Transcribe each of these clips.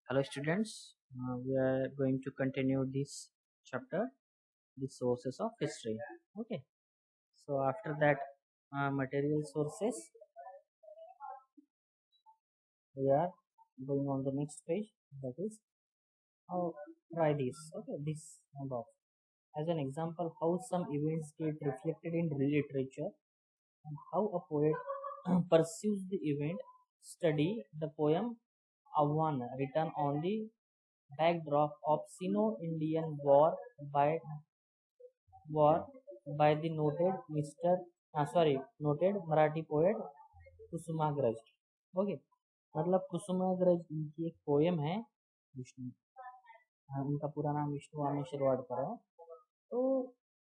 Hello students, we are going to continue this chapter, the sources of history. Okay, so after that material sources, we are going on the next page, that is how try this. Okay, this box as an example how some events get reflected in literature and how a poet pursues the event. Study the poem Avan written on the backdrop of Sino-Indian by War by the noted Marathi poet Kusumagraj. Okay, मतलब कुसुमाग्रज इनकी एक poem है. विष्णु, उनका पूरा नाम विष्णु आमेश शिरवाडकर है. तो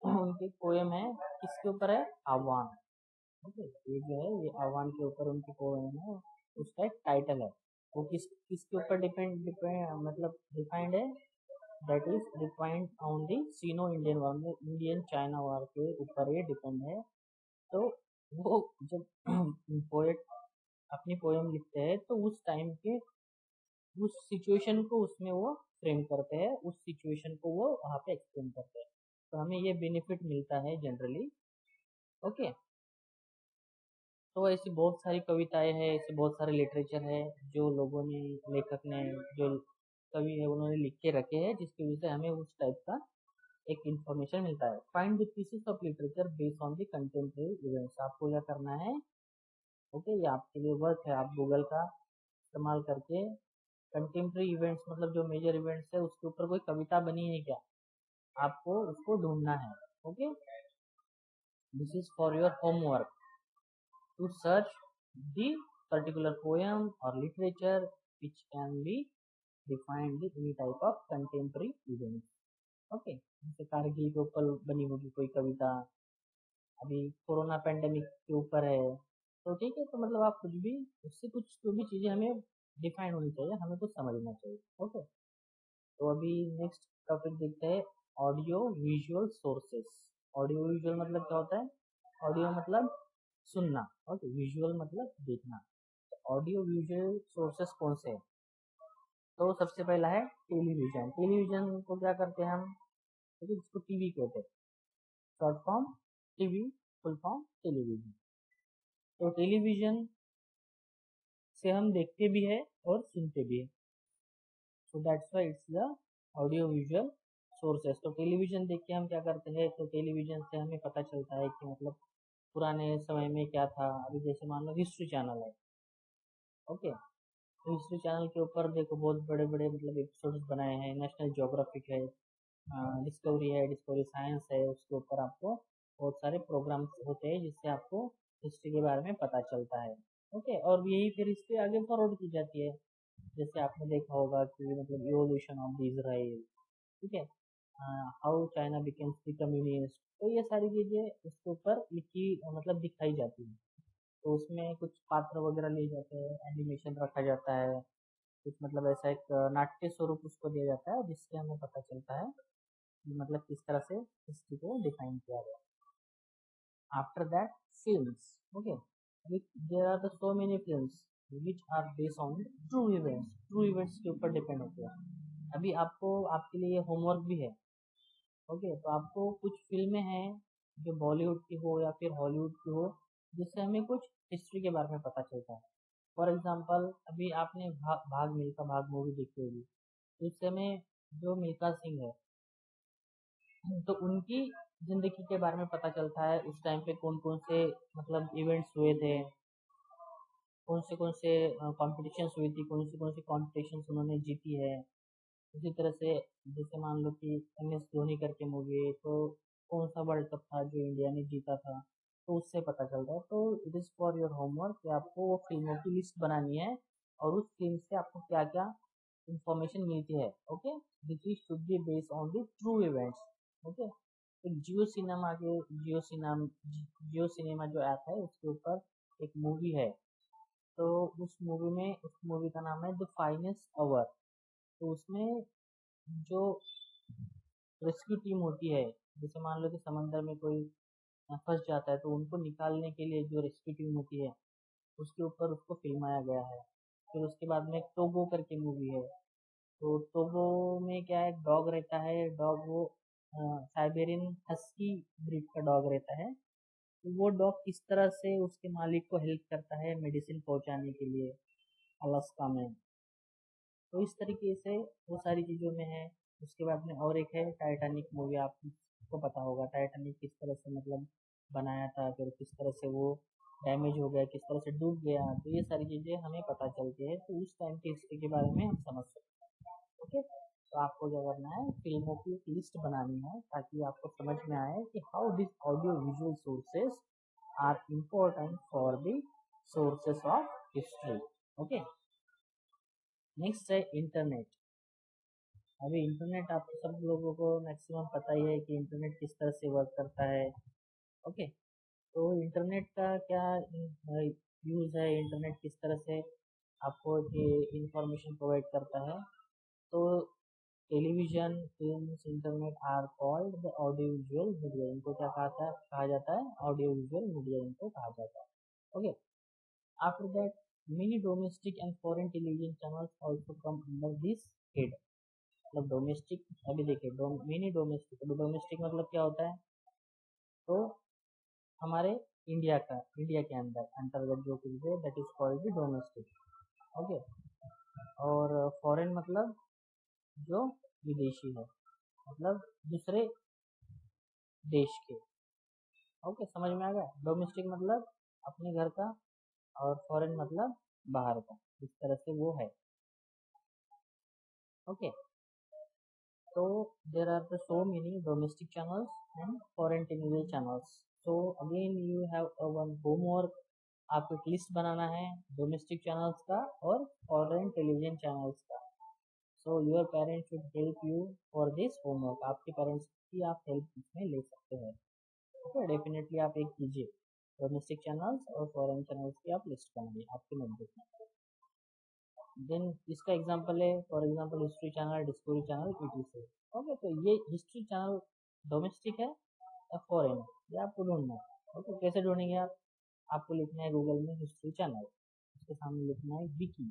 उनकी पोयम है, किसके ऊपर है? आह्वान. ओके, ये जो है ये आह्वान के ऊपर उनकी पोयम है, उसका एक टाइटल है. वो किसके ऊपर डिपेंड मतलब डिफाइंड है? That is defined on the Sino Indian war, Indian China war के ऊपर ये डिपेंड है. तो वो जब पोएट अपनी पोयम लिखते हैं तो उस टाइम के उस सिचुएशन को उसमें वो फ्रेम करते हैं, उस सिचुएशन को वो वहाँ पे एक्सप्लेन करते हैं. तो हमें ये बेनिफिट मिलता है जनरली. ओके, तो ऐसी बहुत सारी कविताएं हैं, ऐसे बहुत सारे लिटरेचर है जो लोगों ने, लेखक ने, जो कवि है उन्होंने लिख के रखे हैं, जिसकी वजह से हमें उस टाइप का एक इंफॉर्मेशन मिलता है. Find the pieces of literature based on the contemporary events. आपको क्या करना है? ओके, ये आपके लिए वर्क है. आप गूगल का इस्तेमाल करके कंटेम्प्रेरी इवेंट्स मतलब जो मेजर इवेंट्स है उसके ऊपर कोई कविता बनी है क्या, आपको उसको ढूंढना है. Okay, this is for your homework to search the particular poem or literature which can be defined in any type of contemporary events. Okay, जैसे कारगिल के ऊपर बनी होगी कोई कविता, अभी कोरोना पेंडेमिक के ऊपर है, तो ठीक है. तो मतलब आप कुछ भी उससे कुछ जो भी चीज़ें हमें डिफाइन होनी चाहिए, हमें कुछ समझना चाहिए. ओके, तो अभी नेक्स्ट टॉपिक देखते हैं, audio visual sources. Audio visual मतलब क्या होता है? ऑडियो मतलब सुनना, ओके, विजुअल मतलब देखना. ऑडियो विजुअल सोर्सेस कौन से हैं? तो सबसे पहला है टेलीविजन. टेलीविजन को क्या करते हैं हम? ठीक है, जिसको टीवी कहते हैं, short form TV, full form television. तो टेलीविजन से हम देखते भी है और सुनते भी है. So that's why it's the audio visual sources. तो टेलीविजन देख के हम क्या करते हैं? तो टेलीविजन से हमें पता चलता है कि मतलब पुराने समय में क्या था. अभी जैसे मान लो हिस्ट्री चैनल है. ओके, तो हिस्ट्री चैनल के ऊपर देखो बहुत बड़े बड़े मतलब एपिसोड्स बनाए हैं. नेशनल ज्योग्राफिक है, डिस्कवरी है, डिस्कवरी साइंस है, उसके ऊपर आपको बहुत सारे प्रोग्राम्स होते हैं जिससे आपको हिस्ट्री के बारे में पता चलता है. ओके, और यही फिर इस पे आगे फॉरवर्ड की जाती है. जैसे आपने देखा होगा कि मतलब इवोल्यूशन ऑफ द इजराइल, ठीक है, how China becomes the communist. तो ये सारी चीज़ें उसके ऊपर लिखी मतलब दिखाई जाती है. तो उसमें कुछ पात्र वगैरह लिए जाते हैं, एनिमेशन रखा जाता है, कुछ मतलब ऐसा एक नाट्य स्वरूप उसको दिया जाता है जिससे हमें पता चलता है कि मतलब किस तरह से हिस्ट्री को डिफाइन किया गया. After that films. Okay, there are the so many films which are based on true events. True events के ऊपर डिपेंड होते हैं. अभी आपको आपके लिए होमवर्क भी है. ओके, तो आपको कुछ फिल्में हैं जो बॉलीवुड की हो या फिर हॉलीवुड की हो, जिससे हमें कुछ हिस्ट्री के बारे में पता चलता है. फॉर एग्जाम्पल अभी आपने भाग मिल्खा भाग मूवी देखी होगी. तो उस समय जो मिल्खा सिंह है, तो उनकी जिंदगी के बारे में पता चलता है. उस टाइम पे कौन कौन से मतलब इवेंट्स हुए थे, कौन से कॉम्पिटिशन्स हुई थी, कौन सी कॉम्पिटिशन्स उन्होंने जीती है. उसी तरह से जैसे मान लो कि MS धोनी करके मूवी है, तो कौन सा वर्ल्ड कप था जो इंडिया ने जीता था, तो उससे पता चलता है. तो it is for your homework कि आपको वो फिल्मों की लिस्ट बनानी है और उस फिल्म से आपको क्या क्या इंफॉर्मेशन मिलती है. Okay, this is should be based on the true events. Okay, एक जियो सिनेमा जो ऐप है उसके ऊपर एक मूवी है. तो उस मूवी का नाम है द फाइनेस्ट आवर. तो उसमें जो रेस्क्यू टीम होती है, जैसे मान लो कि समंदर में कोई फंस जाता है, तो उनको निकालने के लिए जो रेस्क्यू टीम होती है उसके ऊपर उसको फिल्माया गया है. फिर उसके बाद में टोगो करके मूवी है. तो टोगो में क्या है, डॉग रहता है, डॉग वो साइबेरियन हस्की ब्रीड का डॉग रहता है। तो वो डॉग किस तरह से उसके मालिक को हेल्प करता है मेडिसिन पहुंचाने के लिए अलास्का में। तो इस तरीके से वो सारी चीज़ों में है। उसके बाद में और एक है टाइटैनिक मूवी, आपको पता होगा टाइटैनिक किस तरह से मतलब बनाया था, फिर किस तरह से वो डैमेज हो गया, किस तरह से डूब गया। तो ये सारी चीज़ें हमें पता चलती है, तो उस टाइम की हिस्ट्री के बारे में हम समझ सकते हैं। ओके, तो आपको क्या करना है, फिल्मों की एक लिस्ट बनानी है ताकि आपको समझ में आए कि how this audio visual sources are important for the sources of history. Okay, next है इंटरनेट। अभी इंटरनेट आप सब लोगों को मैक्सिमम पता ही है कि इंटरनेट किस तरह से वर्क करता है। ओके, तो इंटरनेट का क्या यूज़ है, इंटरनेट किस तरह से आपको ये इंफॉर्मेशन प्रोवाइड करता है। तो television, films, internet are called the audio visual media. इनको क्या कहा जाता है, ऑडियो विजुअल मीडिया इनको कहा जाता है। Okay, after that many domestic and foreign television channels also come under this head। मतलब डोमेस्टिक, अभी देखिए मिनी डोमेस्टिक, अभी डोमेस्टिक मतलब क्या होता है, तो हमारे इंडिया के अंतर्गत जो चीज़ है that is called the domestic. Okay, और फॉरेन मतलब जो विदेशी है, मतलब दूसरे देश के। ओके, समझ में आ गया। डोमेस्टिक मतलब अपने घर का, और फॉरेन मतलब बाहर का, इस तरह से वो है। Okay, so there are the so many domestic channels and foreign television channels। so again you have a one homework, आपको एक लिस्ट बनाना है डोमेस्टिक चैनल्स का और फॉरेन टेलीविजन चैनल्स का। so your parents should help you for this homework। आपके parents की आप help इसमें ले सकते हैं। ओके, डेफिनेटली आप एक कीजिए, डोमेस्टिक चैनल्स और फॉरेन चैनल्स की आप लिस्ट बनाइए आपके नोटबुक में। देन इसका एग्जांपल है, for example history channel, discovery channel, etc. Okay, तो ये हिस्ट्री चैनल डोमेस्टिक है या फॉरेन है, ये आपको ढूंढना है। ओके, कैसे ढूंढेंगे आप, आपको लिखना है गूगल में हिस्ट्री चैनल, उसके सामने लिखना है विकी।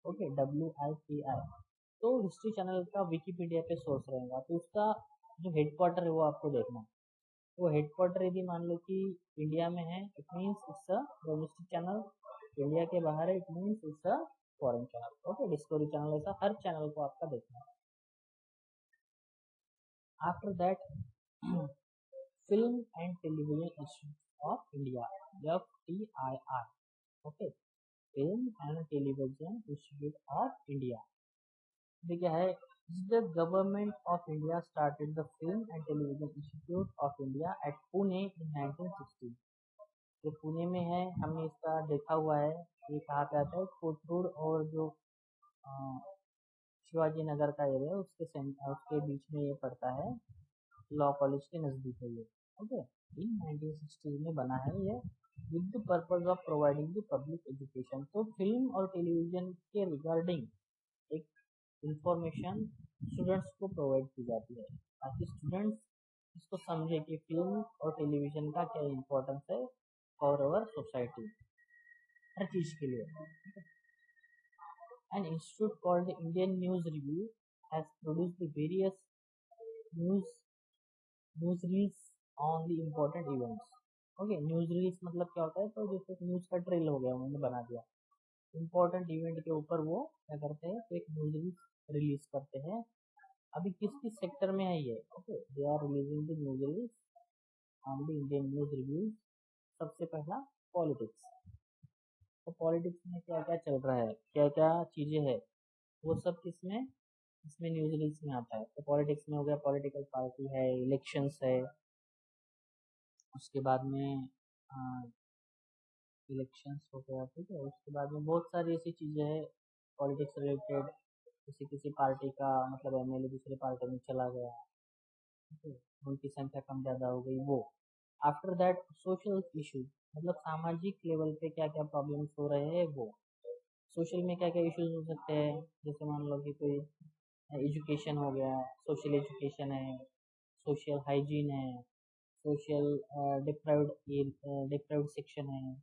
Okay, WIKI। तो हिस्ट्री चैनल का विकीपीडिया पे सोर्स रहेगा, तो उसका जो हेडक्वार्टर है वो आपको देखना है। वो हेडक्वार्टर यदि मान लो कि इंडिया में है, it means it's a domestic channel. India के बाहर है, it means it's a foreign channel. Okay, discovery channel, ऐसा हर चैनल को आपका देखना है। After that film and television institute of India, FTII। Okay, film and television institute of India. ये क्या है, the government of India started the Film and Television Institute of India at Pune in 1960। ये पुणे में है, हमने इसका देखा हुआ है। ये कहाँ पे आता है, कोथरूड और जो शिवाजी नगर का एरिया उसके बीच में ये पड़ता है, लॉ कॉलेज के नज़दीक है ये। ओके, इन 1960 में बना है ये, with the purpose of providing the public education. तो फिल्म और टेलीविजन के रिगार्डिंग एक इंफॉर्मेशन स्टूडेंट्स को प्रोवाइड की जाती है, ताकि स्टूडेंट्स इसको समझे कि फिल्म और टेलीविजन का क्या इम्पोर्टेंस है फॉर अवर सोसाइटी, हर चीज़ के लिए। An institute called the Indian News Review has produced the various news reels on the important events। Okay, news reels मतलब क्या होता है, तो जैसे न्यूज का ट्रेल हो गया, उन्होंने बना दिया, इम्पोर्टेंट इवेंट के ऊपर वो क्या करते हैं, तो एक न्यूज रील्स रिलीज करते हैं। अभी किस किस सेक्टर में है ये, okay, they are releasing the news reels on the Indian news reviews. सबसे पहला पॉलिटिक्स। तो पॉलिटिक्स में क्या क्या चल रहा है, क्या क्या चीज़ें हैं, वो सब किसमें, इसमें न्यूज रील्स में आता है। तो पॉलिटिक्स में हो गया, पॉलिटिकल पार्टी है, इलेक्शंस है, उसके बाद में इलेक्शंस हो गया, ठीक है। उसके बाद में बहुत सारी ऐसी चीज़ें हैं पॉलिटिक्स रिलेटेड, किसी किसी पार्टी का मतलब एमएलए दूसरे पार्टी में चला गया, ठीक है, उनकी संख्या कम ज़्यादा हो गई वो। आफ्टर दैट सोशल इशू, मतलब सामाजिक लेवल पे क्या क्या प्रॉब्लम्स हो रहे हैं वो। सोशल में क्या क्या इश्यूज हो सकते हैं, जैसे मान लो कि कोई एजुकेशन हो गया, सोशल एजुकेशन है, सोशल हाइजीन है, सोशल डिप्राइव्ड सेक्शन है,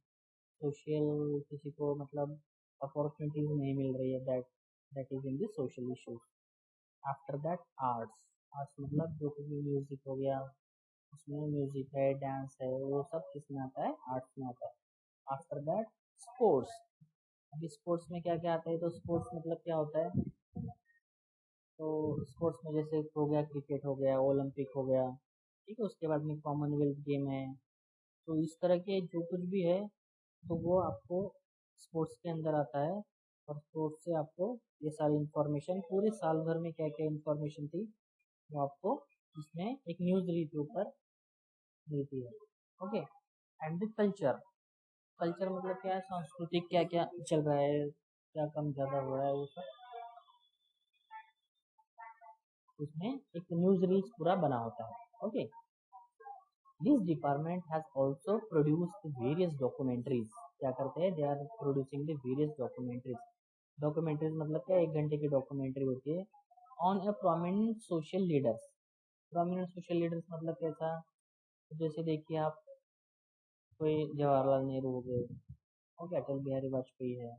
सोशल किसी को मतलब अपॉर्चुनिटीज नहीं मिल रही है, that is in the social issues. After that arts, arts मतलब जो कुछ भी म्यूजिक हो गया, उसमें म्यूजिक है, डांस है, वो सब किस में आता है, आर्ट्स में आता है। आफ्टर दैट स्पोर्ट्स, अभी स्पोर्ट्स में क्या क्या आता है, तो स्पोर्ट्स मतलब क्या होता है, तो स्पोर्ट्स में जैसे हो गया क्रिकेट हो गया, ओलंपिक हो गया, ठीक है, उसके बाद में कॉमनवेल्थ गेम है, तो इस तरह के जो कुछ भी है तो वो आपको स्पोर्ट्स के अंदर आता है। और स्पोर्ट्स से आपको ये सारी इंफॉर्मेशन पूरे साल भर में क्या क्या इंफॉर्मेशन थी वो आपको इसमें एक न्यूज़ रीड के ऊपर मिलती है। Okay, and the culture, culture मतलब क्या है, सांस्कृतिक क्या क्या चल रहा है, क्या कम ज़्यादा हो रहा है, वो सब उसमें एक न्यूज़ रीड पूरा बना होता है। Okay, this department has also produced various documentaries, क्या करते हैं, they are producing the various documentaries, documentaries मतलब क्या, 1 घंटे की डॉक्यूमेंट्री होती है, on a prominent social leaders, prominent social leaders मतलब कैसा, जैसे देखिए आप, कोई जवाहरलाल नेहरू हो गए, ओके, अटल बिहारी वाजपेयी है,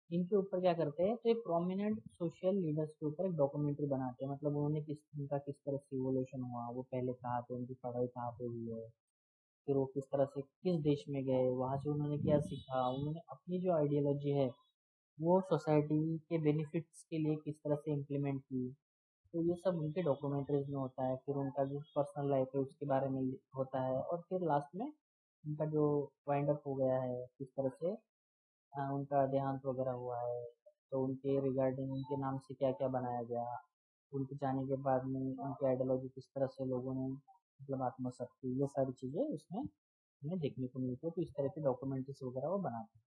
इनके ऊपर क्या करते हैं, तो एक प्रोमिनेंट सोशल लीडर्स के ऊपर एक डॉक्यूमेंट्री बनाते हैं, मतलब उन्होंने उनका किस तरह से इवोल्यूशन हुआ, वो पहले कहाँ थे, उनकी पढ़ाई कहाँ पे हुई है, फिर वो किस तरह से किस देश में गए, वहाँ से उन्होंने क्या सीखा, उन्होंने अपनी जो आइडियोलॉजी है वो सोसाइटी के बेनिफिट्स के लिए किस तरह से इम्प्लीमेंट की, तो ये सब उनके डॉक्यूमेंट्रीज में होता है। फिर उनका जो पर्सनल लाइफ है उसके बारे में होता है, और फिर लास्ट में उनका जो वाइंड अप हो गया है, किस तरह से उनका देहांत वगैरह हुआ है, तो उनके रिगार्डिंग उनके नाम से क्या क्या बनाया गया, उनके जाने के बाद में उनकी आइडियोलॉजी किस तरह से लोगों ने मतलब आत्मसात की, ये सारी चीज़ें उसमें हमें देखने को मिलती है, तो इस तरह की डॉक्यूमेंट्रीज वगैरह वो बनाते हैं।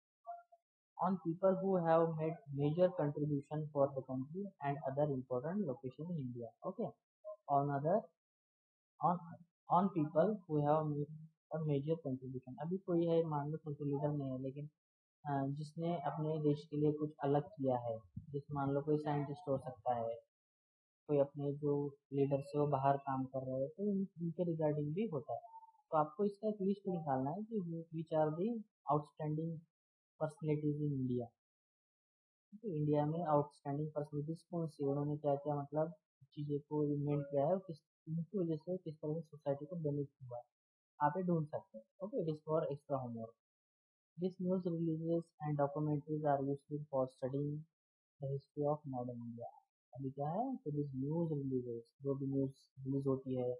On people who have made major contribution for the country and other important location in India. Okay. On other on on people who have made a major contribution. अभी कोई है, मान लो सोशल लीडर नहीं है, लेकिन जिसने अपने देश के लिए कुछ अलग किया है, जिस मान लो कोई साइंटिस्ट हो सकता है, कोई अपने जो लीडर से वो बाहर काम कर रहे हैं, तो उनके रिगार्डिंग भी होता है। तो आपको इसका एक लिस्ट निकालना है कि which are the outstanding personalities in India. India में आउटस्टैंडिंग पर्सनैलिटीज कौन सी, उन्होंने क्या क्या मतलब चीज़ें को इन्वेंट किया है, और किस उनकी वजह से किस तरह से सोसाइटी को बेनिफिट हुआ है, आप ये ढूंढ सकते हैं। Okay, it is for extra homework. This news releases and documentaries are useful for studying the history of modern India. अभी क्या है, तो दिस न्यूज रिलीजेस, जो भी न्यूज रिलीज होती है,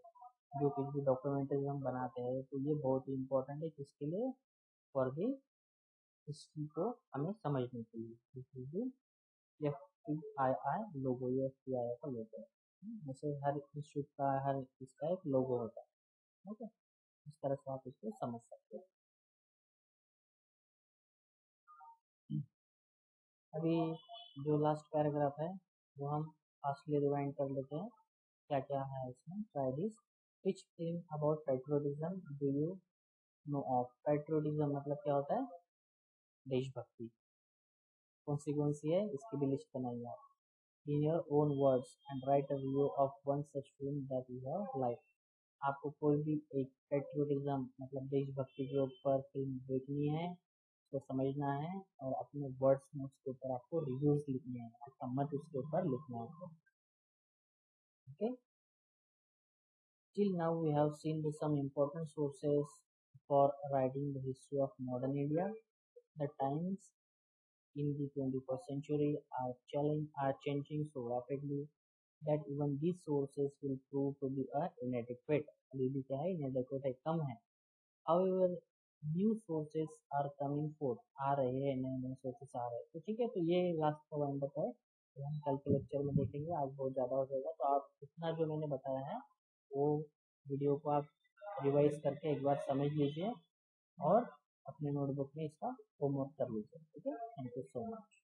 जो कुछ भी डॉक्यूमेंट्रीज हम बनाते हैं, तो ये बहुत ही इंपॉर्टेंट है किसके लिए, फॉर द हिस्ट्री को हमें समझने के लिए। दिस इज द FTII लोगो, ये FTII का लोगो है। जैसे हर इंस्टीट्यूट का, हर इसका एक लोगो होता है। ओके, इस तरह से आप इसको समझ सकते हैं। अभी जो लास्ट पैराग्राफ है वो हम फास्टली रिवाइंड कर लेते हैं, क्या क्या है इसमें। Try this, which film about patriotism do you know of. Patriotism मतलब क्या होता है, देशभक्ति। कौन सी है इसकी भी लिस्ट बनाइए आप, in your own words and write a review of one such film that you have liked। आपको कोई भी एक पेट्रियोटिज्म मतलब देशभक्ति के ऊपर फिल्म देखनी है, उसको समझना है, और अपने वर्ड्स में उसके ऊपर आपको रिव्यूज लिखने हैं, आपका मत उसके ऊपर लिखना है। Okay, till now we have seen some important sources for writing the history of modern India. The times in the 21st century are changing so rapidly that even these sources will prove to be inadequate। अभी भी क्या है, inadequate है, कम है। However, new sources are coming forth, आ रहे हैं, नए नए sources आ रहे हैं। तो ठीक है, तो ये लास्ट का वाइंड अप है, तो हम कल के लेक्चर में देखेंगे। आज बहुत ज़्यादा हो जाएगा, तो आप इतना जो मैंने बताया है वो वीडियो को आप रिवाइज करके एक बार समझ लीजिए, और अपने नोटबुक में इसका होमवर्क कर लीजिए। ठीक है, थैंक यू सो मच।